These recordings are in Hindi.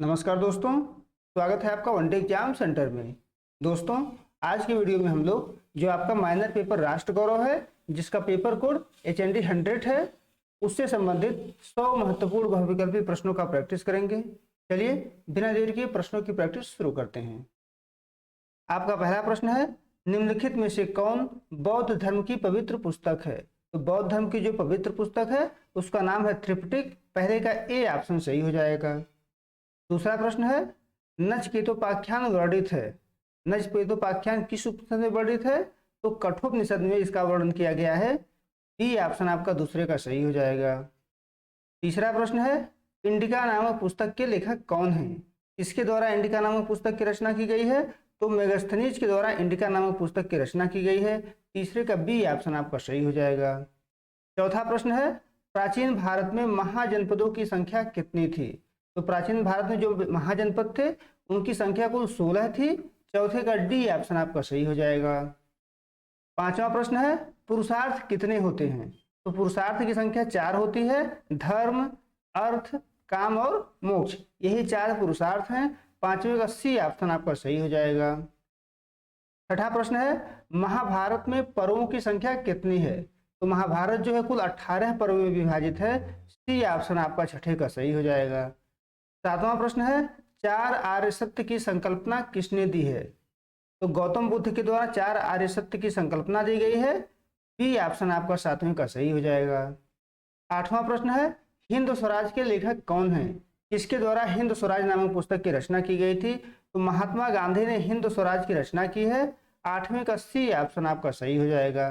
नमस्कार दोस्तों, स्वागत है आपका वनडे एग्जाम सेंटर में। दोस्तों, आज की वीडियो में हम लोग जो आपका माइनर पेपर राष्ट्र गौरव है, जिसका पेपर कोड HND 100 है, उससे संबंधित 100 महत्वपूर्ण बहुविकल्पी प्रश्नों का प्रैक्टिस करेंगे। चलिए बिना देर किए प्रश्नों की प्रैक्टिस शुरू करते हैं। आपका पहला प्रश्न है, निम्नलिखित में से कौन बौद्ध धर्म की पवित्र पुस्तक है? तो बौद्ध धर्म की जो पवित्र पुस्तक है उसका नाम है त्रिपिटक। पहले का ए ऑप्शन सही हो जाएगा। दूसरा प्रश्न है, नचिकेतोपाख्यान वर्णित है। नचिकेतोपाख्यान किस उपनिषद में वर्णित है? तो कठोपनिषद में इसका वर्णन किया गया है। बी ऑप्शन आपका दूसरे का सही हो जाएगा। तीसरा प्रश्न है, इंडिका नामक पुस्तक के लेखक कौन है? इसके द्वारा इंडिका नामक पुस्तक की रचना की गई है? तो मेगास्थनीज के द्वारा इंडिका नामक पुस्तक की रचना की गई है। तीसरे का बी ऑप्शन आपका सही हो जाएगा। चौथा प्रश्न है, प्राचीन भारत में महाजनपदों की संख्या कितनी थी? तो प्राचीन भारत में जो महाजनपद थे उनकी संख्या कुल 16 थी। चौथे का डी ऑप्शन आपका सही हो जाएगा। पांचवा प्रश्न है, पुरुषार्थ कितने होते हैं? तो पुरुषार्थ की संख्या 4 होती है। धर्म, अर्थ, काम और मोक्ष, यही 4 पुरुषार्थ हैं। पांचवे का सी ऑप्शन आपका सही हो जाएगा। छठा प्रश्न है, महाभारत में पर्वों की संख्या कितनी है? तो महाभारत जो है कुल 18 पर्वों में विभाजित है। सी ऑप्शन आपका छठे का सही हो जाएगा। सातवां प्रश्न है, 4 आर्य सत्य की संकल्पना किसने दी है? तो गौतम बुद्ध के द्वारा 4 आर्य सत्य की संकल्पना दी गई है। बी ऑप्शन आपका सातवें का सही हो जाएगा। आठवां प्रश्न है, हिंद स्वराज के लेखक कौन है? किसके द्वारा हिंद स्वराज नामक पुस्तक की रचना की गई थी? तो महात्मा गांधी ने हिंद स्वराज की रचना की है। आठवें का सी ऑप्शन आपका सही हो जाएगा।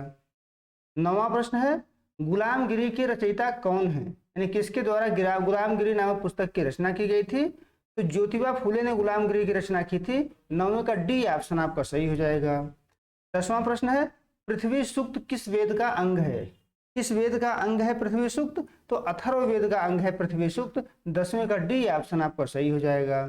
नौवां प्रश्न है, गुलामगिरी के रचयिता कौन है? यानी किसके द्वारा गुलामगिरी नामक पुस्तक की रचना की गई थी? तो ज्योतिबा फुले ने गुलामगिरी की रचना की थी। नौवें का डी ऑप्शन आपका सही हो जाएगा। 10वां प्रश्न है, पृथ्वी सूक्त किस वेद का अंग है? किस वेद का अंग है पृथ्वी सूक्त? तो अथर्ववेद का अंग है पृथ्वी सूक्त। 10वें का डी ऑप्शन आपका सही हो जाएगा।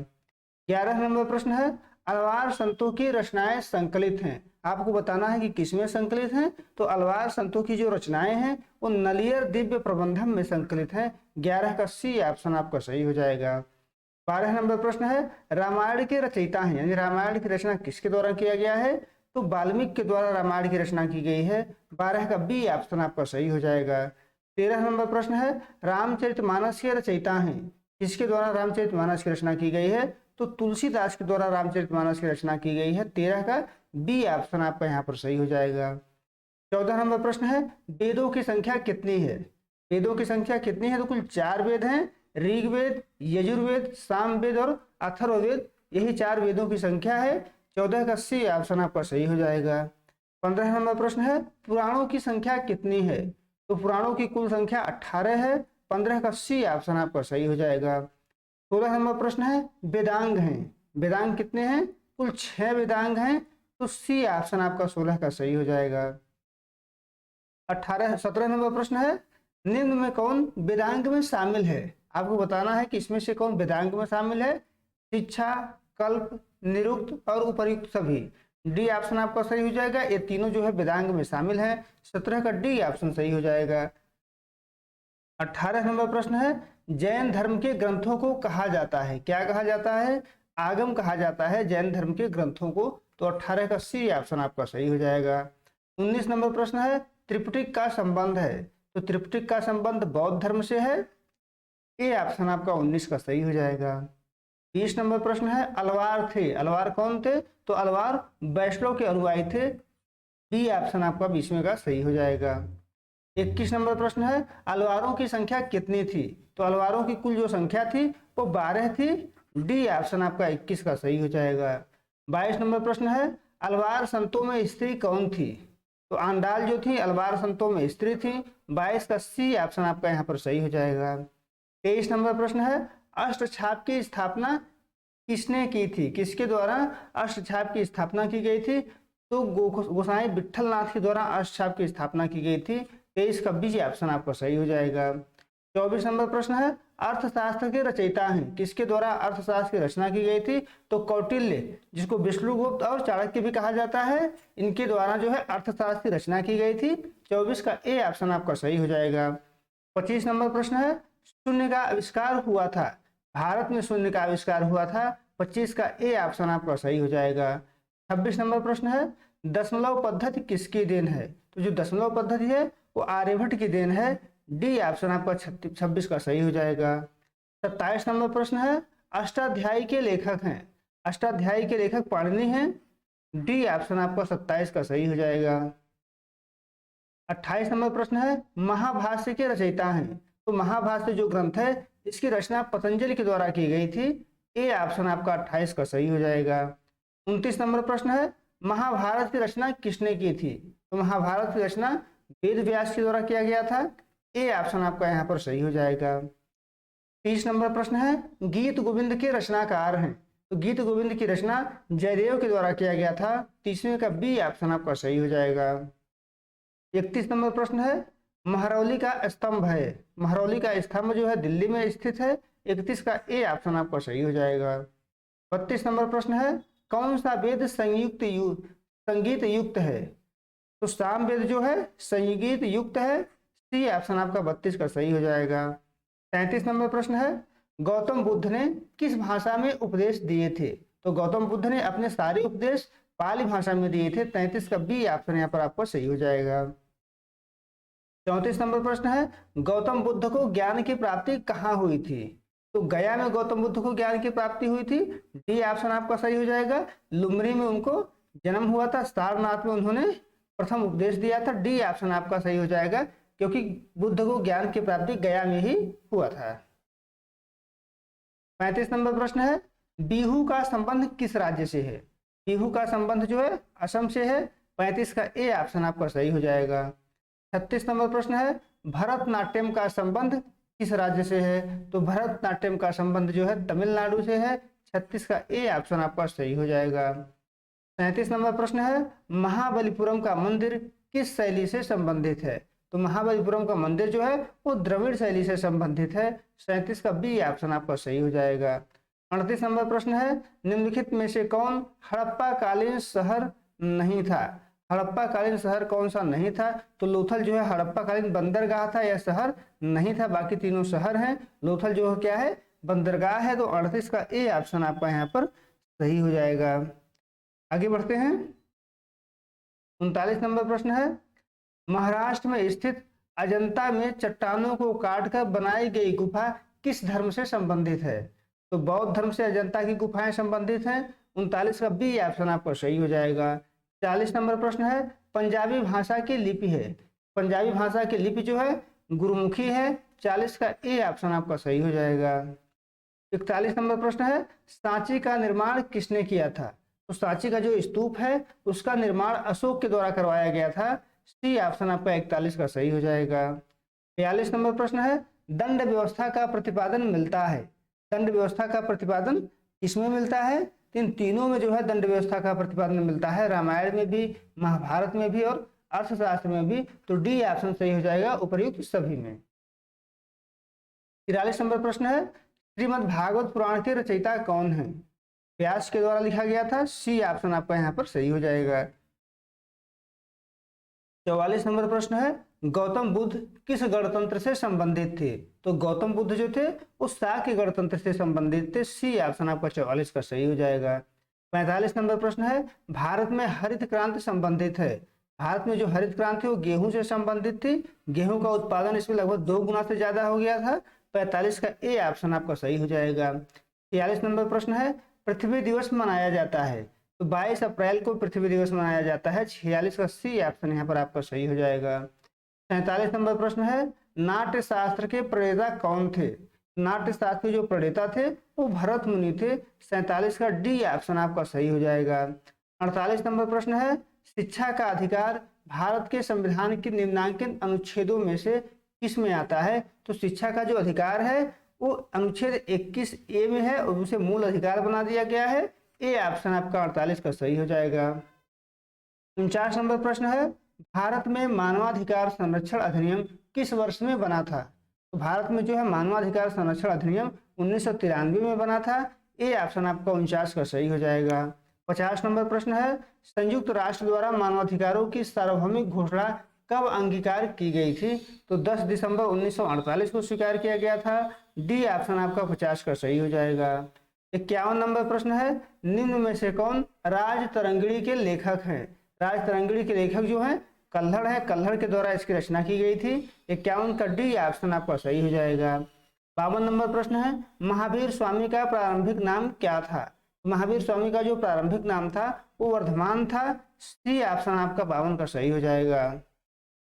11 नंबर प्रश्न है, अलवार संतों की रचनाएं संकलित हैं। आपको बताना है कि किसमें संकलित हैं। तो अलवार संतों की जो रचनाएं हैं वो नलियर दिव्य प्रबंधम में संकलित हैं। 11 का सी ऑप्शन आपका सही हो जाएगा। 12 नंबर प्रश्न है, रामायण के रचयिता हैं, यानी रामायण की रचना किसके द्वारा किया गया है? तो वाल्मीकि के द्वारा रामायण की रचना की गई है। 12 का बी ऑप्शन आपका सही हो जाएगा। 13 नंबर प्रश्न है, रामचरितमानस के रचयिता हैं, किसके द्वारा रामचरितमानस की रचना की गई है? तो तुलसीदास के द्वारा रामचरितमानस की रचना की गई है। 13 का बी ऑप्शन आपका यहाँ पर सही हो जाएगा। 14 नंबर प्रश्न है, वेदों की संख्या कितनी है? वेदों की संख्या कितनी है? तो कुल 4 वेद हैं। ऋग्वेद, यजुर्वेद, सामवेद और अथर्ववेद, यही 4 वेदों की संख्या है। 14 का सी ऑप्शन आपका सही हो जाएगा। 15 नंबर प्रश्न है, पुराणों की संख्या कितनी है? तो पुराणों की कुल संख्या 18 है। 15 का सी ऑप्शन आपका सही हो जाएगा। 16 नंबर प्रश्न है, वेदांग हैं, वेदांग कितने हैं? कुल 6 वेदांग हैं। तो सी ऑप्शन आपका 16 का सही हो जाएगा। 17 नंबर प्रश्न है, निम्न में कौन वेदांग में शामिल है? आपको बताना है कि इसमें से कौन वेदांग में शामिल है। शिक्षा, कल्प, निरुक्त और उपर्युक्त सभी। डी ऑप्शन आपका सही हो जाएगा। ये तीनों जो है वेदांग में शामिल है। 17 का डी ऑप्शन सही हो जाएगा। 18 नंबर प्रश्न है, जैन धर्म के ग्रंथों को कहा जाता है, क्या कहा जाता है? आगम कहा जाता है जैन धर्म के ग्रंथों को। तो 18 का सी ऑप्शन आपका सही हो जाएगा। 19 नंबर प्रश्न है, त्रिपिटक का संबंध है, तो त्रिपिटक का संबंध बौद्ध धर्म से है। ए ऑप्शन आपका 19 का सही हो जाएगा। 20 नंबर प्रश्न है, अलवार थे, अलवार कौन थे? तो अलवार वैष्णव के अनुयायी थे। बी ऑप्शन आपका 20वें का सही हो जाएगा। 21 नंबर प्रश्न है, अलवारों की संख्या कितनी थी? तो अलवारों की कुल जो संख्या थी वो 12 थी। डी ऑप्शन आपका 21 का सही हो जाएगा। 22 नंबर प्रश्न है, अलवार संतों में स्त्री कौन थी? तो आंडाल जो थी अलवार संतों में स्त्री थी। 22 का सी ऑप्शन आपका यहाँ पर सही हो जाएगा। 23 नंबर प्रश्न है, अष्टछाप की स्थापना किसने की थी? किसके द्वारा अष्टछाप की स्थापना की गई थी? तो गोसाई विठलनाथ के द्वारा अष्टछाप की स्थापना की गई थी। 23 का बी ऑप्शन आपका सही हो जाएगा। 24 नंबर प्रश्न है, अर्थशास्त्र के रचयिता हैं, किसके द्वारा अर्थशास्त्र की रचना की गई थी? तो कौटिल्य, जिसको विष्णुगुप्त और चाणक्य भी कहा जाता है, इनके द्वारा जो है अर्थशास्त्र की रचना की गई थी। 24 का ए ऑप्शन आपका सही हो जाएगा। 25 नंबर प्रश्न है, शून्य का आविष्कार हुआ था भारत में शून्य का आविष्कार हुआ था? 25 का ए ऑप्शन आपका सही हो जाएगा। 26 नंबर प्रश्न है, दशमलव पद्धति किसकी देन है? तो जो दशमलव पद्धति है वो आर्यभट्ट की देन है। डी ऑप्शन आपका 26 का सही हो जाएगा। 27 नंबर प्रश्न है, अष्टाध्यायी के लेखक हैं? अष्टाध्यायी के लेखक पाणिनि हैं। डी ऑप्शन आपका 27 का सही हो जाएगा। 28 नंबर प्रश्न है, महाभाष्य के रचयिता हैं? तो महाभाष्य जो ग्रंथ है इसकी रचना पतंजलि के द्वारा की गई थी। ए ऑप्शन आपका 28 का सही हो जाएगा। 29 नंबर प्रश्न है, महाभारत की रचना किसने की थी? तो महाभारत की रचना वेद व्यास के द्वारा किया गया था। ए ऑप्शन आपका यहाँ पर सही हो जाएगा। 30 नंबर प्रश्न है, गीत गोविंद के रचनाकार हैं? तो गीत गोविंद की रचना जयदेव के द्वारा किया गया था। 30वें का बी ऑप्शन आपका सही हो जाएगा। 31 नंबर प्रश्न है, महरौली का स्तंभ है? महरौली का स्तंभ जो है दिल्ली में स्थित है। 31 का ए ऑप्शन आपका सही हो जाएगा। 32 नंबर प्रश्न है, कौन सा वेद संगीत युक्त है? तो साम वेद जो है संगीत युक्त है। सी ऑप्शन आपका 32 का सही हो जाएगा। 33 नंबर प्रश्न है, गौतम बुद्ध ने किस भाषा में उपदेश दिए थे? तो गौतम बुद्ध ने अपने सारे उपदेश पाली भाषा में दिए थे। 33 का बी ऑप्शन यहाँ पर आपको सही हो जाएगा। 34 नंबर प्रश्न है, गौतम बुद्ध को ज्ञान की प्राप्ति कहाँ हुई थी? तो गया में गौतम बुद्ध को ज्ञान की प्राप्ति हुई थी। डी ऑप्शन आपका सही हो जाएगा। लुमरी में उनको जन्म हुआ था। सारनाथ में उन्होंने प्रथम उपदेश दिया था। डी ऑप्शन आपका सही हो जाएगा, क्योंकि बुद्ध को ज्ञान की प्राप्ति गया में ही हुआ था। 35 नंबर प्रश्न है, बिहू का संबंध किस राज्य से है? बिहू का संबंध जो है असम से है। 35 का ए ऑप्शन आपका सही हो जाएगा। 36 नंबर प्रश्न है, भरतनाट्यम का संबंध किस राज्य से है? तो भरतनाट्यम का संबंध जो है तमिलनाडु से है। 36 का ए ऑप्शन आपका सही हो जाएगा। 37 नंबर प्रश्न है, महाबलीपुरम का मंदिर किस शैली से संबंधित है? तो महाबलीपुरम का मंदिर जो है वो द्रविड़ शैली से संबंधित है। 37 का बी ऑप्शन आपका सही हो जाएगा। 38 नंबर प्रश्न है, निम्नलिखित में से कौन हड़प्पा कालीन शहर नहीं था? हड़प्पा कालीन शहर कौन सा नहीं था? तो लोथल जो है हड़प्पा कालीन बंदरगाह था, यह शहर नहीं था। बाकी तीनों शहर हैं। लोथल जो है क्या है, बंदरगाह है। तो 38 का ए ऑप्शन आपका यहाँ पर सही हो जाएगा। आगे बढ़ते हैं। 39 नंबर प्रश्न है, महाराष्ट्र में स्थित अजंता में चट्टानों को काटकर बनाई गई गुफा किस धर्म से संबंधित है? तो बौद्ध धर्म से अजंता की गुफाएं संबंधित हैं। 39 का बी ऑप्शन आपको सही हो जाएगा। 40 नंबर प्रश्न है, पंजाबी भाषा की लिपि है? पंजाबी भाषा की लिपि जो है गुरुमुखी है। 40 का ए ऑप्शन आपका सही हो जाएगा। 41 नंबर प्रश्न है, सांची का निर्माण किसने किया था? तो सांची का जो स्तूप है उसका निर्माण अशोक के द्वारा करवाया गया था। सी ऑप्शन आपका 41 का सही हो जाएगा। 42 नंबर प्रश्न है, दंड व्यवस्था का प्रतिपादन मिलता है? दंड व्यवस्था का प्रतिपादन किसमें मिलता है? इन तीनों में जो है दंड व्यवस्था का प्रतिपादन मिलता है। रामायण में भी, महाभारत में भी और अर्थशास्त्र में भी। तो डी ऑप्शन सही हो जाएगा उपर्युक्त सभी में। 43 नंबर प्रश्न है, श्रीमद् भागवत पुराण के रचयिता कौन है? व्यास के द्वारा लिखा गया था। सी ऑप्शन आपका यहाँ पर सही हो जाएगा। 44 नंबर प्रश्न है, गौतम बुद्ध किस गणतंत्र से संबंधित थे? तो गौतम बुद्ध जो थे वो शाक्य गणतंत्र से संबंधित थे। सी ऑप्शन आपका 44 का सही हो जाएगा। 45 नंबर प्रश्न है, भारत में हरित क्रांति संबंधित है? भारत में जो हरित क्रांति वो गेहूं से संबंधित थी। गेहूं का उत्पादन इसमें लगभग 2 गुना से ज्यादा हो गया था। 45 का ए ऑप्शन आपका सही हो जाएगा। 46 नंबर प्रश्न है, पृथ्वी दिवस मनाया जाता है? तो 22 अप्रैल को पृथ्वी दिवस मनाया जाता है। 46 का सी ऑप्शन यहाँ पर आपका सही हो जाएगा। 47 नंबर प्रश्न है, नाट्य शास्त्र के प्रणेता कौन थे? नाट्य शास्त्र के जो प्रणेता थे वो भरत मुनि थे। 47 का डी ऑप्शन आपका सही हो जाएगा। 48 नंबर प्रश्न है, शिक्षा का अधिकार भारत के संविधान के निम्नांकित अनुच्छेदों में से किस में आता है? तो शिक्षा का जो अधिकार है वो अनुच्छेद 21A में है और उसे मूल अधिकार बना दिया गया है। ए ऑप्शन आपका 48 का सही हो जाएगा। 49 नंबर प्रश्न है, भारत में मानवाधिकार संरक्षण अधिनियम किस वर्ष में बना था? तो भारत में जो है मानवाधिकार संरक्षण अधिनियम 1993 में बना था। ए ऑप्शन आपका 49 का सही हो जाएगा। 50 नंबर प्रश्न है, संयुक्त राष्ट्र द्वारा मानवाधिकारों की सार्वभौमिक घोषणा कब अंगीकार की गई थी? तो 10 दिसंबर 1948 को स्वीकार किया गया था। डी ऑप्शन आपका 50 का सही हो जाएगा। 51 नंबर प्रश्न है, निम्न में से कौन राजतरंगिणी के लेखक हैं? राजतरंगिणी के लेखक जो है कल्हड़ है, कल्हड़ के द्वारा इसकी रचना की गई थी। 51 का डी ऑप्शन आपका सही हो जाएगा। 52 नंबर प्रश्न है, महावीर स्वामी का प्रारंभिक नाम क्या था? महावीर स्वामी का जो प्रारंभिक नाम था वो वर्धमान था। सी ऑप्शन आपका 52 का सही हो जाएगा।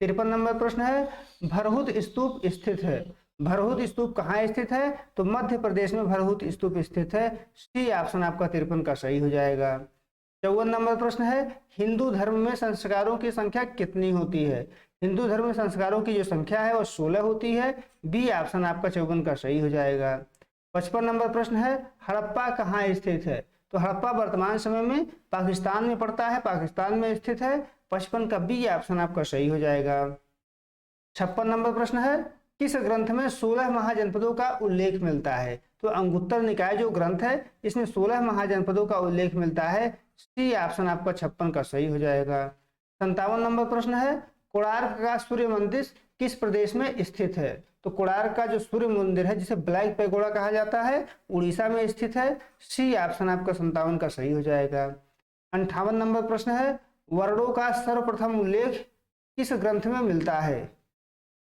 53 नंबर प्रश्न है, भरहुत स्तूप स्थित है। भरहुत स्तूप कहाँ स्थित है? तो मध्य प्रदेश में भरहुत स्तूप स्थित है। सी ऑप्शन आपका 53 का सही हो जाएगा। 54 नंबर प्रश्न है, हिंदू धर्म में संस्कारों की संख्या कितनी होती है? हिंदू धर्म में संस्कारों की जो संख्या है वो 16 होती है। बी ऑप्शन आपका 54 का सही हो जाएगा। 55 नंबर प्रश्न है, हड़प्पा कहाँ स्थित है? तो हड़प्पा वर्तमान समय में पाकिस्तान में पड़ता है, पाकिस्तान में स्थित है। 55 का बी ऑप्शन आपका सही हो जाएगा। 56 नंबर प्रश्न है, किस ग्रंथ में 16 महाजनपदों का उल्लेख मिलता है? तो अंगुत्तर निकाय जो ग्रंथ है इसमें 16 महाजनपदों का उल्लेख मिलता है। सी ऑप्शन आपका 56 का सही हो जाएगा। 57 नंबर प्रश्न है, कोणार्क का सूर्य मंदिर किस प्रदेश में स्थित है? तो कोणार्क का जो सूर्य मंदिर है जिसे ब्लैक पैगोडा कहा जाता है, उड़ीसा में स्थित है। सी ऑप्शन आपका 57 का सही हो जाएगा। 58 नंबर प्रश्न है, वर्णों का सर्वप्रथम उल्लेख किस ग्रंथ में मिलता है?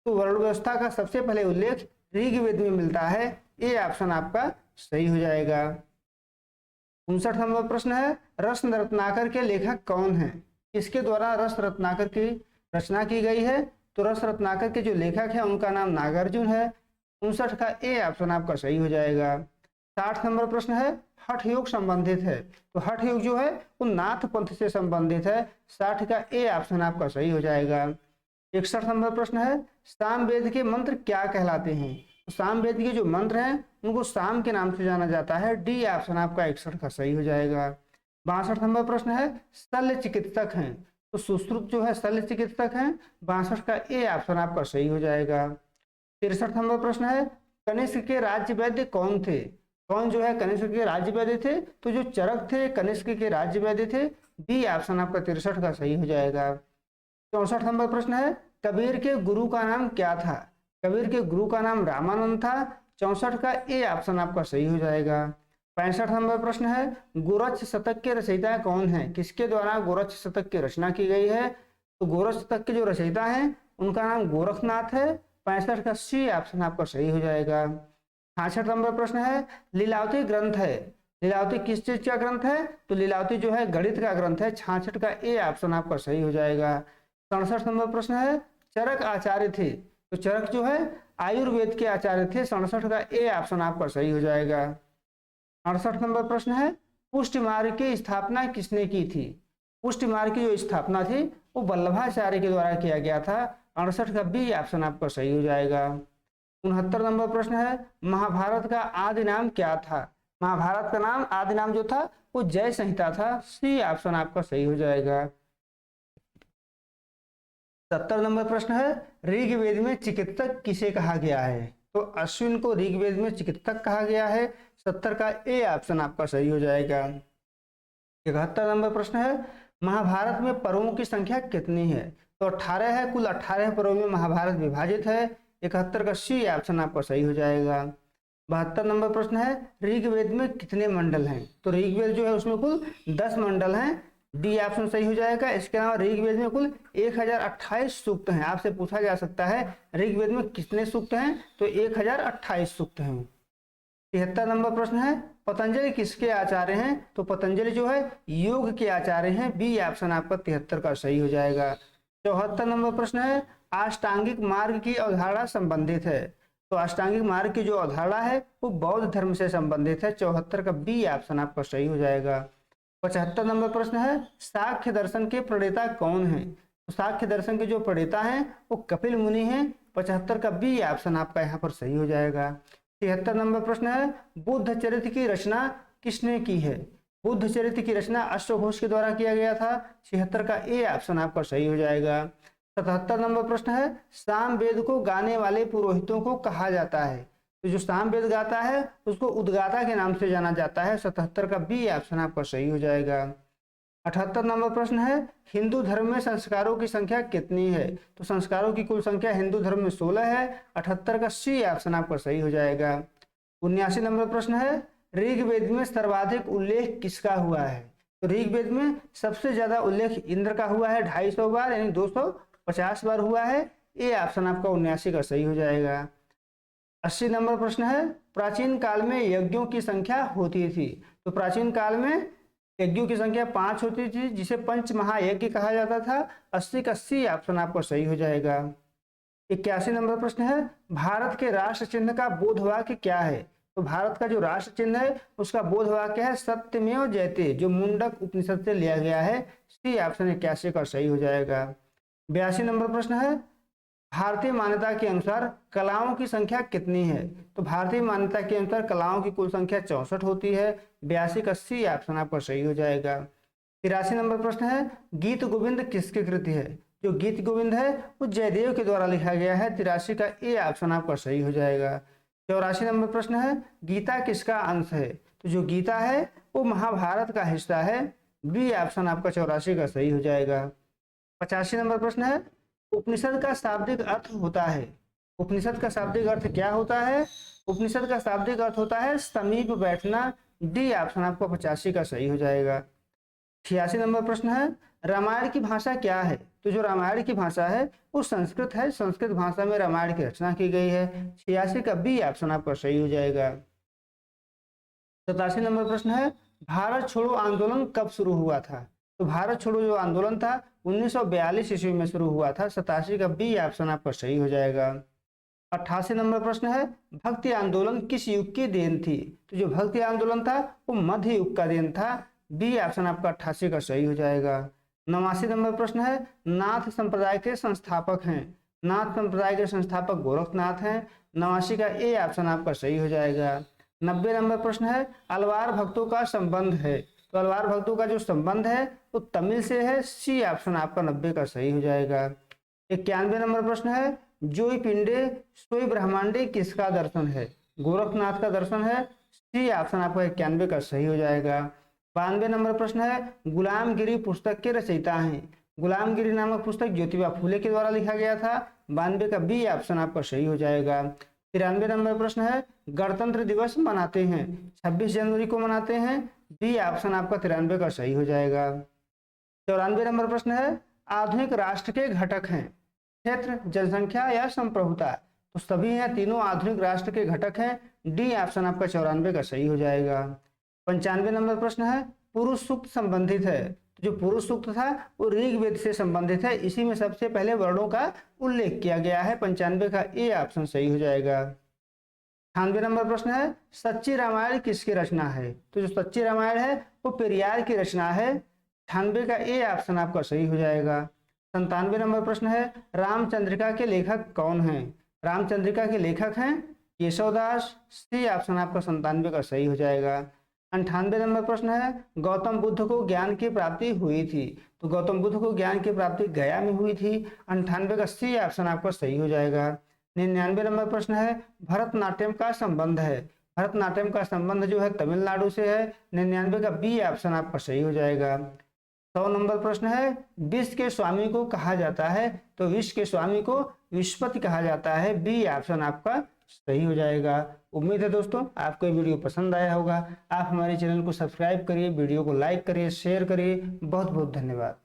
तो वर्ण व्यवस्था का सबसे पहले उल्लेख ऋग्वेद में मिलता है। ए ऑप्शन आपका सही हो जाएगा। 59 नंबर प्रश्न है, रस रत्नाकर के लेखक कौन है? इसके द्वारा रस रत्नाकर की रचना की गई है। तो रस रत्नाकर के जो लेखक है उनका नाम नागार्जुन है। 59 का ए ऑप्शन आपका सही हो जाएगा। 60 नंबर प्रश्न है, हठ योग संबंधित है। तो हठ योग जो है वो नाथ पंथ से संबंधित है। 60 का ए ऑप्शन आपका सही हो जाएगा। 61 नंबर प्रश्न है, सामवेद के मंत्र क्या कहलाते हैं? तो सामवेद के जो मंत्र हैं उनको साम के नाम से जाना जाता है। डी ऑप्शन आपका 61 का सही हो जाएगा। 62 नंबर प्रश्न है, शल्य चिकित्सक हैं। तो सुश्रुत जो है शल्य चिकित्सक हैं। 62 का ए ऑप्शन आपका सही हो जाएगा। 63 नंबर प्रश्न है, कनिष्क के राज्य वैद्य कौन थे? कौन जो है कनिष्क के राज्य वैद्य थे? तो जो चरक थे कनिष्क के राज्य वैद्य थे। डी ऑप्शन आपका 63 का सही हो जाएगा। 64 नंबर प्रश्न है, कबीर के गुरु का नाम क्या था? कबीर के गुरु का नाम रामानंद था। 64 का ए ऑप्शन आपका सही हो जाएगा। 65 नंबर प्रश्न है, गोरक्ष शतक के रचयिता कौन है? किसके द्वारा गोरक्ष शतक की रचना की गई है? तो गोरक्ष शतक के जो रचयिता हैं उनका नाम गोरखनाथ है। 65 का सी ऑप्शन आपका सही हो जाएगा। 66 नंबर प्रश्न है, लीलावती ग्रंथ है। लीलावती किस चीज का ग्रंथ है? तो लीलावती जो है गणित का ग्रंथ है। 66 का ए ऑप्शन आपका सही हो जाएगा। 67 नंबर प्रश्न है, चरक आचार्य थे। तो चरक जो है आयुर्वेद के आचार्य थे। 67 का ए ऑप्शन आपका सही हो जाएगा। 68 नंबर प्रश्न है, पुष्टि मार्ग की स्थापना किसने की थी? पुष्टि मार्ग की जो स्थापना थी वो वल्लभाचार्य के द्वारा किया गया था। 68 का बी ऑप्शन आपका सही हो जाएगा। 69 नंबर प्रश्न है, महाभारत का आदि नाम क्या था? महाभारत का नाम आदि नाम जो था वो जय संहिता था। सी ऑप्शन आपका सही हो जाएगा। 70 नंबर प्रश्न है, ऋग्वेद में चिकित्सक किसे कहा गया है? तो अश्विन को ऋग्वेद में चिकित्सक कहा गया है। 70 का ए ऑप्शन आपका सही हो जाएगा। 71 नंबर प्रश्न है, महाभारत में पर्वों की संख्या कितनी है? तो 18 है। कुल 18 पर्वों में महाभारत विभाजित है। 71 का सी ऑप्शन आपका सही हो जाएगा। 72 नंबर प्रश्न है, ऋग्वेद में कितने मंडल हैं? तो ऋग्वेद जो है उसमें कुल 10 मंडल हैं। डी ऑप्शन सही हो जाएगा। इसके अलावा ऋग्वेद में कुल 1028 सूक्त हैं। आपसे पूछा जा सकता है ऋग्वेद में कितने सूक्त हैं? तो 1028 सूक्त हैं। 73 नंबर प्रश्न है, पतंजलि किसके आचार्य हैं? तो पतंजलि जो है योग के आचार्य हैं। बी ऑप्शन आपका 73 का सही हो जाएगा। 74 नंबर प्रश्न है, अष्टांगिक मार्ग की अवधारणा संबंधित है। तो अष्टांगिक मार्ग की जो अवधारणा है वो बौद्ध धर्म से संबंधित है। 74 का बी ऑप्शन आपका सही हो जाएगा। 75 नंबर प्रश्न है, सांख्य दर्शन के प्रणेता कौन है? तो सांख्य दर्शन के जो प्रणेता हैं वो कपिल मुनि हैं। 75 का बी ऑप्शन आपका यहाँ पर सही हो जाएगा। 73 नंबर प्रश्न है, बुद्ध चरित्र की रचना किसने की है? बुद्ध चरित्र की रचना अश्वघोष के द्वारा किया गया था। 76 का ए ऑप्शन आपका सही हो जाएगा। 77 नंबर प्रश्न है, सामवेद को गाने वाले पुरोहितों को कहा जाता है? तो जो सामवेद गाता है उसको उद्गाता के नाम से जाना जाता है। 77 का बी ऑप्शन आपका सही हो जाएगा। 78 नंबर प्रश्न है, हिंदू धर्म में संस्कारों की संख्या कितनी है? तो संस्कारों की कुल संख्या हिंदू धर्म में 16 है। 78 का सी ऑप्शन आपका सही हो जाएगा। 79 नंबर प्रश्न है, ऋग्वेद में सर्वाधिक उल्लेख किसका हुआ है? तो ऋग्वेद में सबसे ज्यादा उल्लेख इंद्र का हुआ है 250 बार, यानी 250 बार हुआ है। ये ऑप्शन आपका 79 का सही हो जाएगा। 80 नंबर प्रश्न है, प्राचीन काल में यज्ञों की संख्या होती थी? तो प्राचीन काल में यज्ञों की संख्या 5 होती थी, जिसे पंच महायज्ञ कहा जाता था। 80 का सी ऑप्शन आपको सही हो जाएगा। 81 नंबर प्रश्न है, भारत के राष्ट्र चिन्ह का बोध वाक्य क्या है? तो भारत का जो राष्ट्र चिन्ह है उसका बोध वाक्य है सत्यमेव जयते, जो मुंडक उपनिषद से लिया गया है। सी ऑप्शन 81 का सही हो जाएगा। 82 नंबर प्रश्न है, भारतीय मान्यता के अनुसार कलाओं की संख्या कितनी है? तो भारतीय मान्यता के अनुसार कलाओं की कुल संख्या 64 होती है। 82 का सी ऑप्शन आपका सही हो जाएगा। 83 नंबर प्रश्न है, गीत गोविंद किसकी कृति है? जो गीत गोविंद है वो जयदेव के द्वारा लिखा गया है। 83 का ए ऑप्शन आपका सही हो जाएगा। 84 नंबर प्रश्न है, गीता किसका अंश है? तो जो गीता है वो महाभारत का हिस्सा है। बी ऑप्शन आपका 84 का सही हो जाएगा। 85 नंबर प्रश्न है, उपनिषद का शाब्दिक अर्थ होता है? उपनिषद का शाब्दिक अर्थ क्या होता है? उपनिषद का शाब्दिक अर्थ होता है समीप बैठना। डी ऑप्शन आपको 85 का सही हो जाएगा। 86 नंबर प्रश्न है, रामायण की भाषा क्या है? तो जो रामायण की भाषा है वो संस्कृत है। संस्कृत भाषा में रामायण की रचना की गई है। 86 का बी ऑप्शन आपका सही हो जाएगा। 87 नंबर प्रश्न है, भारत छोड़ो आंदोलन कब शुरू हुआ था? तो भारत छोड़ो जो आंदोलन था 1942 ईस्वी में शुरू हुआ था। 87 का बी ऑप्शन आपका सही हो जाएगा। 88 नंबर प्रश्न है, भक्ति आंदोलन किस युग की देन थी? तो जो भक्ति आंदोलन था वो मध्य युग का देन था। बी ऑप्शन आपका 88 का सही हो जाएगा। 89 नंबर प्रश्न है, नाथ संप्रदाय के संस्थापक हैं? नाथ संप्रदाय के संस्थापक गोरखनाथ हैं। 89 का ए ऑप्शन आपका सही हो जाएगा। 90 नंबर प्रश्न है, अलवार भक्तों का संबंध है? तो अलवार भक्तों का जो संबंध है वो तमिल से है। सी ऑप्शन आपका 90 का सही हो जाएगा। 91 नंबर प्रश्न है, जोई पिंडे सोई ब्रह्मांडे किसका दर्शन है? गोरखनाथ का दर्शन है। सी ऑप्शन आपका 91 का सही हो जाएगा। 92 नंबर प्रश्न है, गुलामगिरी पुस्तक के रचयिता हैं? गुलामगिरी नामक पुस्तक ज्योतिबा फूले के द्वारा लिखा गया था। 92 का बी ऑप्शन आपका सही हो जाएगा। 93 नंबर प्रश्न है, गणतंत्र दिवस मनाते हैं 26 जनवरी को मनाते हैं। बी ऑप्शन आपका 93 का सही हो जाएगा। 94 नंबर प्रश्न है, आधुनिक राष्ट्र के घटक हैं? क्षेत्र, जनसंख्या या संप्रभुता? तो सभी हैं, तीनों आधुनिक राष्ट्र के घटक हैं। डी ऑप्शन आपका 94 का सही हो जाएगा। 95 नंबर प्रश्न है, पुरुष सूक्त संबंधित है? तो जो पुरुष सूक्त था वो ऋग्वेद से संबंधित है। इसी में सबसे पहले वर्णों का उल्लेख किया गया है। 95 का ए ऑप्शन सही हो जाएगा। 98 नंबर प्रश्न है, सच्ची रामायण किसकी रचना है? तो जो सच्ची रामायण है वो पेरियार की रचना है। 98 का ए ऑप्शन आपका सही हो जाएगा। 97 नंबर प्रश्न है, रामचंद्रिका के लेखक कौन हैं? रामचंद्रिका के लेखक हैं केशवदास। सी ऑप्शन आपका 97 का सही हो जाएगा। 98 नंबर प्रश्न है, गौतम बुद्ध को ज्ञान की प्राप्ति हुई थी? तो गौतम बुद्ध को ज्ञान की प्राप्ति गया में हुई थी। 98 का सी ऑप्शन आपका सही हो जाएगा। 99 नंबर प्रश्न है, भरतनाट्यम का संबंध है? भरतनाट्यम का संबंध जो है तमिलनाडु से है। 99 का बी ऑप्शन आपका सही हो जाएगा। 100 नंबर प्रश्न है, विश्व के स्वामी को कहा जाता है? तो विश्व के स्वामी को विश्वपति कहा जाता है। बी ऑप्शन आपका सही हो जाएगा। उम्मीद है दोस्तों आपको ये वीडियो पसंद आया होगा। आप हमारे चैनल को सब्सक्राइब करिए, वीडियो को लाइक करिए, शेयर करिए। बहुत बहुत धन्यवाद।